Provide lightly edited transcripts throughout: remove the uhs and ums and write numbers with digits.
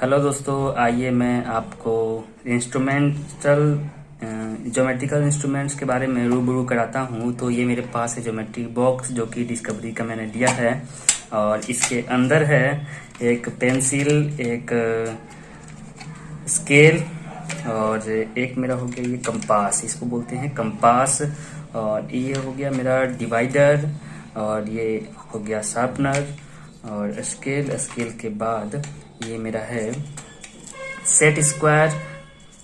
Hello दोस्तों, आइए मैं आपको इंस्ट्रूमेंटल ज्योमेट्रिकल इंस्ट्रूमेंट्स के बारे में रूबरू कराता हूँ। तो ये मेरे पास है ज्योमेट्री बॉक्स जो कि डिस्कवरी का मैंने लिया है और इसके अंदर है एक पेंसिल, एक स्केल और एक मेरा हो गया ये कंपास, इसको बोलते हैं कंपास। और ये हो गया मेरा डिवाइडर और ये हो गया शार्पनर और स्केल के बाद ये मेरा है सेट स्क्वायर।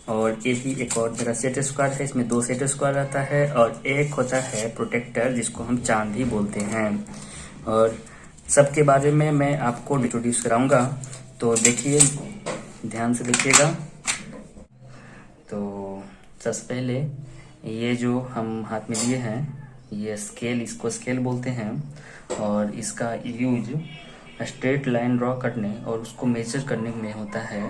और यही एक और मेरा सेट स्क्वायर है, इसमें 2 सेट स्क्वायर रहता है और एक होता है प्रोटेक्टर जिसको हम चांद भी बोलते हैं। और सबके बारे में मैं आपको इंट्रोड्यूस कराऊंगा, तो देखिए, ध्यान से देखिएगा। तो सबसे पहले ये जो हम हाथ में लिए हैं ये स्केल, इसको स्केल बोलते हैं और इसका यूज स्ट्रेट लाइन ड्रॉ करने और उसको मेजर करने में होता है।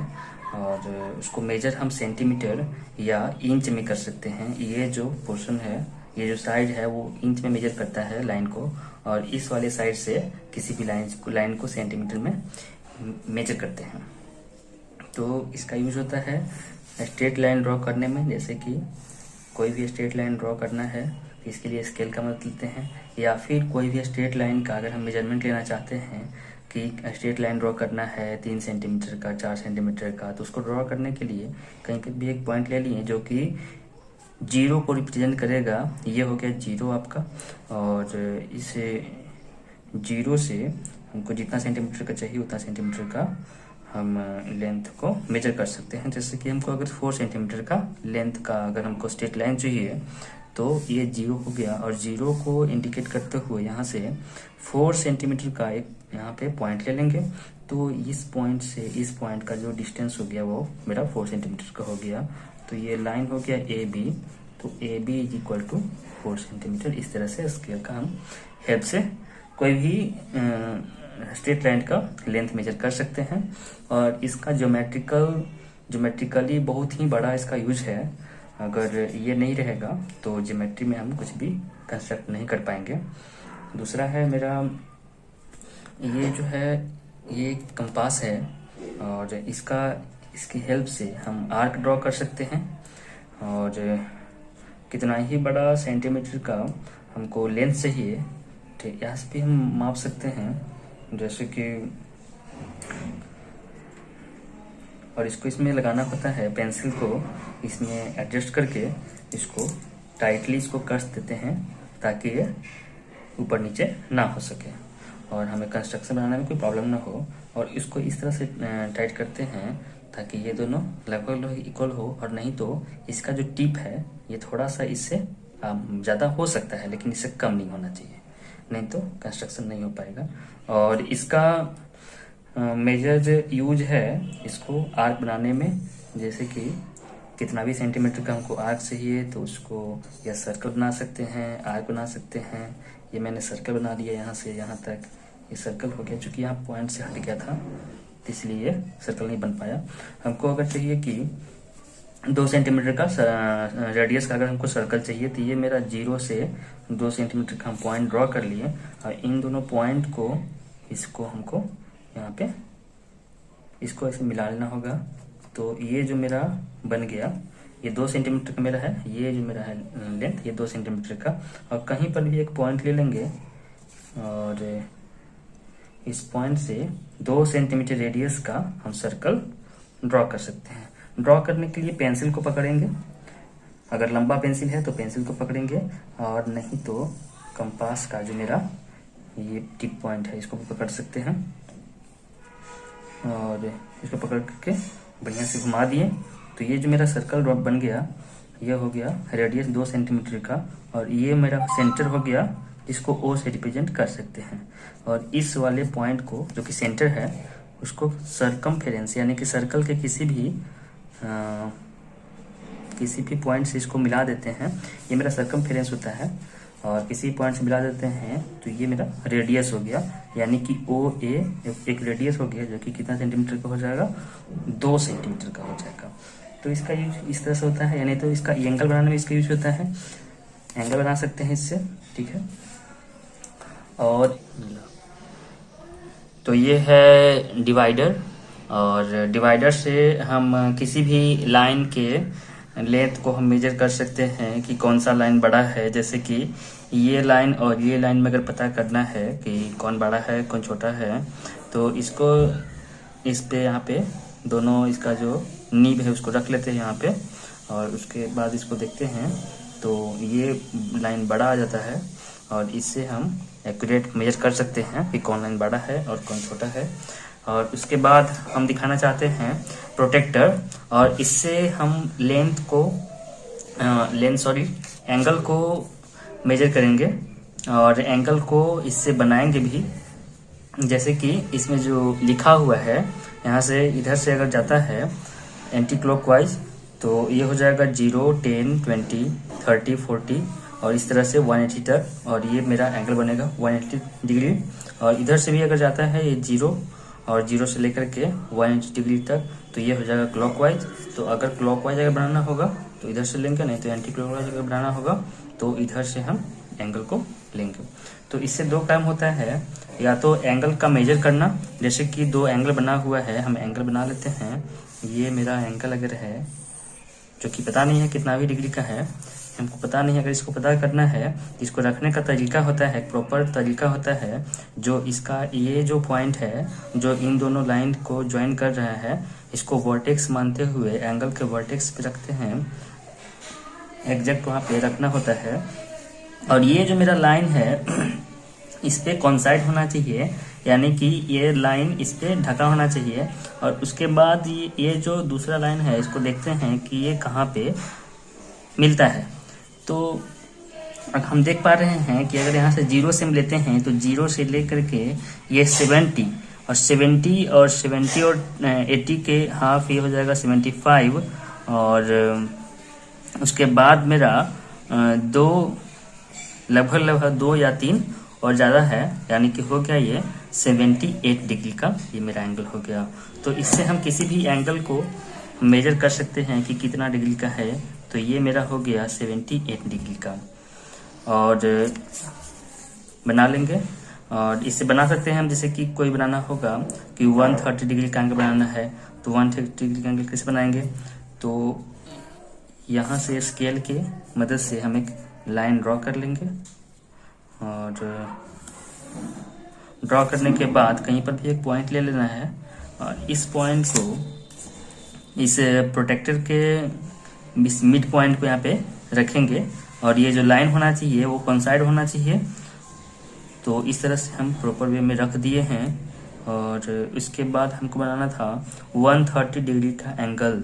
और उसको मेजर हम सेंटीमीटर या इंच में कर सकते हैं। ये जो पोर्शन है, ये जो साइड है वो इंच में मेजर करता है लाइन को, और इस वाले साइड से किसी भी लाइन को सेंटीमीटर में मेजर करते हैं। तो इसका यूज होता है स्ट्रेट लाइन ड्रॉ करने में। जैसे कि कोई भी स्ट्रेट लाइन ड्रॉ करना है तो इसके लिए स्केल का मदद लेते हैं, या फिर कोई भी स्ट्रेट लाइन का अगर हम मेजरमेंट लेना चाहते हैं कि स्ट्रेट लाइन ड्रॉ करना है 3 सेंटीमीटर का, 4 सेंटीमीटर का, तो उसको ड्रॉ करने के लिए कहीं पर भी एक पॉइंट ले लिए जो कि 0 को रिप्रेजेंट करेगा। ये हो गया 0 आपका, और इसे 0 से हमको जितना सेंटीमीटर का चाहिए उतना सेंटीमीटर का हम लेंथ को मेजर कर सकते हैं। जैसे कि हमको अगर 4 सेंटीमीटर का लेंथ का अगर हमको स्ट्रेट लाइन चाहिए तो ये 0 हो गया, और 0 को इंडिकेट करते हुए यहाँ से 4 सेंटीमीटर का एक यहाँ पे पॉइंट ले लेंगे। तो इस पॉइंट से इस पॉइंट का जो डिस्टेंस हो गया वो मेरा 4 सेंटीमीटर का हो गया। तो ये लाइन हो गया ए बी, तो A B is equal to 4 centimetre. इस तरह से स्केल का हम हेल्प से कोई भी स्ट्रेट लाइन का लेंथ मेजर कर सकते हैं। और इसका ज्योमेट्रिकली बहुत ही बड़ा इसका यूज है। अगर ये नहीं रहेगा तो ज्योमेट्री में हम कुछ भी कंस्ट्रक्ट नहीं कर पाएंगे। दूसरा है मेरा ये जो है ये कंपास है, और इसकी हेल्प से हम आर्क ड्रॉ कर सकते हैं। और कितना ही बड़ा सेंटीमीटर का हमको लेंथ चाहिए तो यहाँ से भी हम माप सकते हैं। जैसे कि और इसको इसमें लगाना होता है, पेंसिल को इसमें एडजस्ट करके इसको टाइटली इसको कस देते हैं ताकि ये ऊपर नीचे ना हो सके और हमें कंस्ट्रक्शन बनाने में कोई प्रॉब्लम ना हो। और इसको इस तरह से टाइट करते हैं ताकि ये दोनों लगभग इक्वल हो, और नहीं तो इसका जो टिप है ये थोड़ा सा इससे ज़्यादा हो सकता है लेकिन इससे कम नहीं होना चाहिए, नहीं तो कंस्ट्रक्शन नहीं हो पाएगा। और इसका मेजर यूज है इसको आर्क बनाने में। जैसे कि कितना भी सेंटीमीटर का हमको आर्क चाहिए तो उसको या सर्कल बना सकते हैं, आर्क बना सकते हैं। ये मैंने सर्कल बना लिया यहाँ से यहाँ तक, ये सर्कल हो गया। चूंकि यहाँ पॉइंट से हट गया था इसलिए सर्कल नहीं बन पाया। हमको अगर चाहिए कि 2 सेंटीमीटर का रेडियस का अगर हमको सर्कल चाहिए तो ये मेरा 0 से 2 सेंटीमीटर का हम पॉइंट ड्रॉ कर लिए, और इन दोनों पॉइंट को इसको हमको यहाँ पे इसको ऐसे मिला लेना होगा। तो ये जो मेरा बन गया ये 2 सेंटीमीटर का मेरा है, ये जो मेरा है लेंथ ये 2 सेंटीमीटर का। और कहीं पर भी एक पॉइंट ले लेंगे और इस पॉइंट से 2 सेंटीमीटर रेडियस का हम सर्कल ड्रॉ कर सकते हैं। ड्रॉ करने के लिए पेंसिल को पकड़ेंगे, अगर लंबा पेंसिल है तो पेंसिल को पकड़ेंगे, और नहीं तो कंपास का जो मेरा ये टिप पॉइंट है इसको भी पकड़ सकते हैं। और इसको पकड़ करके बढ़िया से घुमा दिए तो ये जो मेरा सर्कल बन गया ये हो गया रेडियस 2 सेंटीमीटर का, और ये मेरा सेंटर हो गया जिसको ओ से रिप्रेजेंट कर सकते हैं। और इस वाले पॉइंट को जो कि सेंटर है उसको सरकमफेरेंस यानी कि सर्कल के किसी भी पॉइंट से इसको मिला देते हैं। ये मेरा सरकमफेरेंस होता है, और किसी पॉइंट से मिला देते हैं तो ये मेरा रेडियस हो गया, यानी कि ओ ए एक रेडियस हो गया जो कि कितना सेंटीमीटर का हो जाएगा, 2 सेंटीमीटर का हो जाएगा। तो इसका यूज इस तरह से होता है, यानी तो इसका एंगल बनाने में इसका यूज होता है, एंगल बना सकते हैं इससे, ठीक है। और तो ये है डिवाइडर, और डिवाइडर से हम किसी भी लाइन के लेंथ को हम मेजर कर सकते हैं कि कौन सा लाइन बड़ा है। जैसे कि ये लाइन और ये लाइन में अगर पता करना है कि कौन बड़ा है कौन छोटा है, तो इसको इस पे यहाँ पे दोनों इसका जो नीब है उसको रख लेते हैं यहाँ पे, और उसके बाद इसको देखते हैं तो ये लाइन बड़ा आ जाता है और इससे हम एक्यूरेट मेजर कर सकते हैं कि कौन लाइन बड़ा है और कौन छोटा है। और उसके बाद हम दिखाना चाहते हैं प्रोटेक्टर, और इससे हम एंगल को मेजर करेंगे और एंगल को इससे बनाएंगे भी। जैसे कि इसमें जो लिखा हुआ है यहाँ से इधर से अगर जाता है एंटी क्लॉकवाइज तो ये हो जाएगा 0, 10, 20, 30, 40 और इस तरह से 180 तक, और ये मेरा एंगल बनेगा 180 डिग्री। और इधर से भी अगर जाता है ये 0 और 0 से लेकर के 180 डिग्री तक, तो ये हो जाएगा क्लॉकवाइज। तो अगर क्लॉकवाइज अगर बनाना होगा तो इधर से लेंगे, नहीं तो एंटी क्लॉकवाइज अगर बनाना होगा तो इधर से हम एंगल को लेंगे। तो इससे दो काम होता है, या तो एंगल का मेजर करना, जैसे कि दो एंगल बना हुआ है, हम एंगल बना लेते हैं। ये मेरा एंगल अगर है जो कि पता नहीं है कितना भी डिग्री का है, हमको पता नहीं है। अगर इसको पता करना है, इसको रखने का तरीका होता है, प्रॉपर तरीका होता है, जो इसका ये जो पॉइंट है जो इन दोनों लाइन को ज्वाइन कर रहा है, इसको वर्टेक्स मानते हुए एंगल के वर्टेक्स पे रखते हैं, एग्जैक्ट वहाँ पे रखना होता है। और ये जो मेरा लाइन है इस पे कॉन्साइड होना चाहिए, यानी कि ये लाइन इस पे ढका होना चाहिए। और उसके बाद ये जो दूसरा लाइन है इसको देखते हैं कि ये कहाँ पे मिलता है। तो हम देख पा रहे हैं कि अगर यहाँ से 0 से हम लेते हैं तो 0 से लेकर के ये 70 और 70 और 70 और 80 के हाफ, ये हो जाएगा 75। और उसके बाद मेरा लगभग 2 या 3 और ज़्यादा है, यानी कि हो गया ये 78 डिग्री का ये मेरा एंगल हो गया। तो इससे हम किसी भी एंगल को मेजर कर सकते हैं कि कितना डिग्री का है। तो ये मेरा हो गया 78 डिग्री का, और बना लेंगे। और इससे बना सकते हैं हम, जैसे कि कोई बनाना होगा कि 130 डिग्री का एंगल बनाना है, तो 130 डिग्री का एंगल कैसे बनाएंगे। तो यहाँ से स्केल के मदद से हम एक लाइन ड्रॉ कर लेंगे, और ड्रॉ करने के बाद कहीं पर भी एक पॉइंट ले लेना है, और इस पॉइंट को इस प्रोटेक्टर के मिड पॉइंट पे यहाँ पे रखेंगे, और ये जो लाइन होना चाहिए वो कॉन्साइड होना चाहिए। तो इस तरह से हम प्रॉपर वे में रख दिए हैं। और इसके बाद हमको बनाना था 130 डिग्री का एंगल।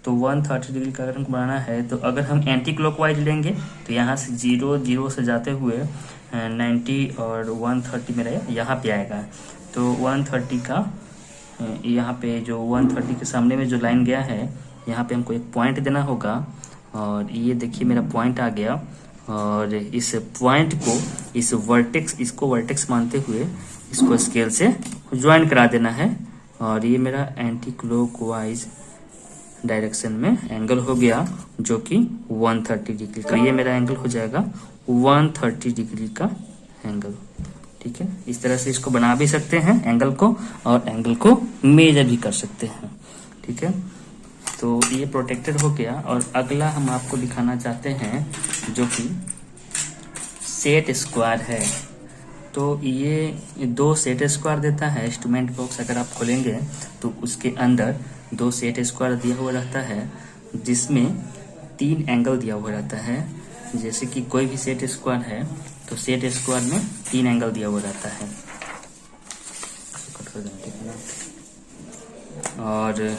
तो 130 डिग्री का अगर हमको बनाना है, तो अगर हम एंटी क्लॉकवाइज लेंगे तो यहाँ से 0 से जाते हुए 90 और 130 मेरा यहाँ पे आएगा। तो 130 का यहाँ पे जो 130 के सामने में जो लाइन गया है, यहाँ पे हमको एक पॉइंट देना होगा। और ये देखिए मेरा पॉइंट आ गया, और इस पॉइंट को इसको वर्टेक्स मानते हुए इसको स्केल से ज्वाइन करा देना है। और ये मेरा एंटी क्लॉकवाइज डायरेक्शन में एंगल हो गया जो कि 130 डिग्री का। ये मेरा एंगल हो जाएगा 130 डिग्री का एंगल। ठीक है, इस तरह से इसको बना भी सकते हैं एंगल को, और एंगल को मेजर भी कर सकते हैं। ठीक है, तो ये प्रोटेक्टेड हो गया। और अगला हम आपको दिखाना चाहते हैं जो कि सेट स्क्वायर है। तो ये 2 सेट स्क्वायर देता है। इंस्ट्रूमेंट बॉक्स अगर आप खोलेंगे तो उसके अंदर 2 सेट स्क्वायर दिया हुआ रहता है, जिसमें 3 एंगल दिया हुआ रहता है। जैसे कि कोई भी सेट स्क्वायर है तो सेट स्क्वायर में 3 एंगल दिया हुआ रहता है। और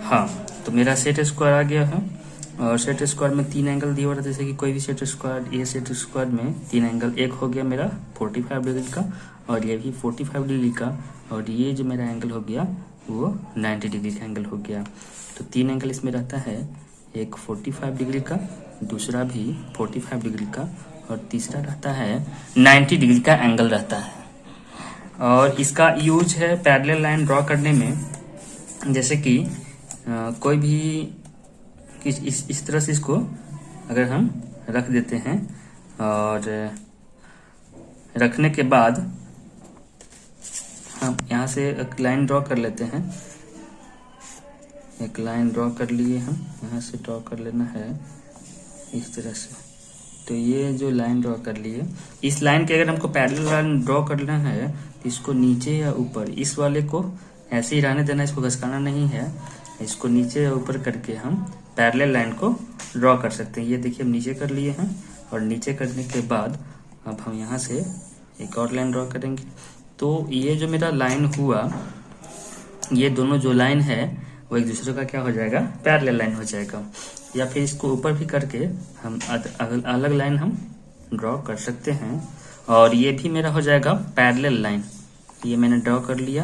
हाँ, तो मेरा सेट स्क्वायर आ गया है, और सेट स्क्वायर में 3 एंगल दिया हुआ रहता है। जैसे कि कोई भी सेट स्क्वायर, ये सेट स्क्वायर में 3 एंगल, एक हो गया मेरा 45 डिग्री का, और ये भी 45 डिग्री का, और ये जो मेरा एंगल हो गया वो 90 डिग्री का एंगल हो गया। तो 3 एंगल इसमें रहता है, एक 45 डिग्री का, दूसरा भी 45 डिग्री का, और तीसरा रहता है 90 डिग्री का एंगल रहता है। और इसका यूज है पैरेलल लाइन ड्रॉ करने में। जैसे कि कोई भी इस तरह से इसको अगर हम रख देते हैं, और रखने के बाद हम यहाँ से एक लाइन ड्रॉ कर लेते हैं। एक लाइन ड्रॉ कर लिए हम, यहाँ से ड्रॉ कर लेना है इस तरह से। तो ये जो लाइन ड्रॉ कर लिए, इस लाइन के अगर हमको पैरेलल लाइन ड्रॉ करना है तो इसको नीचे या ऊपर, इस वाले को ऐसे ही रहने देना, इसको घसकाना नहीं है। इसको नीचे या ऊपर करके हम पैरेलल लाइन को ड्रॉ कर सकते हैं। ये देखिए हम नीचे कर लिए हैं, और नीचे करने के बाद अब हम यहाँ से एक और लाइन ड्रॉ करेंगे। तो ये जो मेरा लाइन हुआ, ये दोनों जो लाइन है वो एक दूसरे का क्या हो जाएगा, पैरेलल लाइन हो जाएगा। या फिर इसको ऊपर भी करके हम अलग लाइन हम ड्रॉ कर सकते हैं, और ये भी मेरा हो जाएगा पैरेलल लाइन। ये मैंने ड्रॉ कर लिया,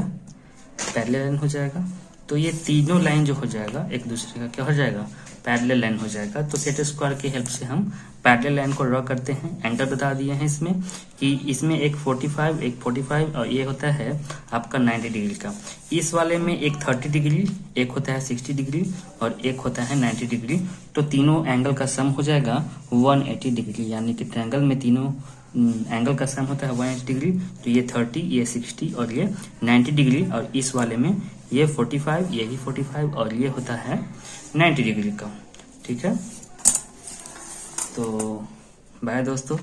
पैरेलल लाइन हो जाएगा। तो ये तीनों लाइन जो हो जाएगा एक दूसरे का क्या हो जाएगा, पैरेलल लाइन हो जाएगा। तो सेट स्क्वायर की हेल्प से हम पैरेलल लाइन को ड्रॉ करते हैं। एंगल बता दिए हैं इसमें कि इसमें एक 45 और ये होता है आपका 90 डिग्री का। इस वाले में एक 30 डिग्री, एक होता है 60 डिग्री और एक होता है 90 डिग्री। तो तीनों एंगल का सम हो जाएगा 180 डिग्री, यानी कि ट्रायंगल में तीनों एंगल का सम होता है 180 डिग्री। तो ये 30, ये 60 और ये 90 डिग्री, और इस वाले में ये 45, ये भी 45 और ये होता है 90 डिग्री का। ठीक है, तो बाय दोस्तों।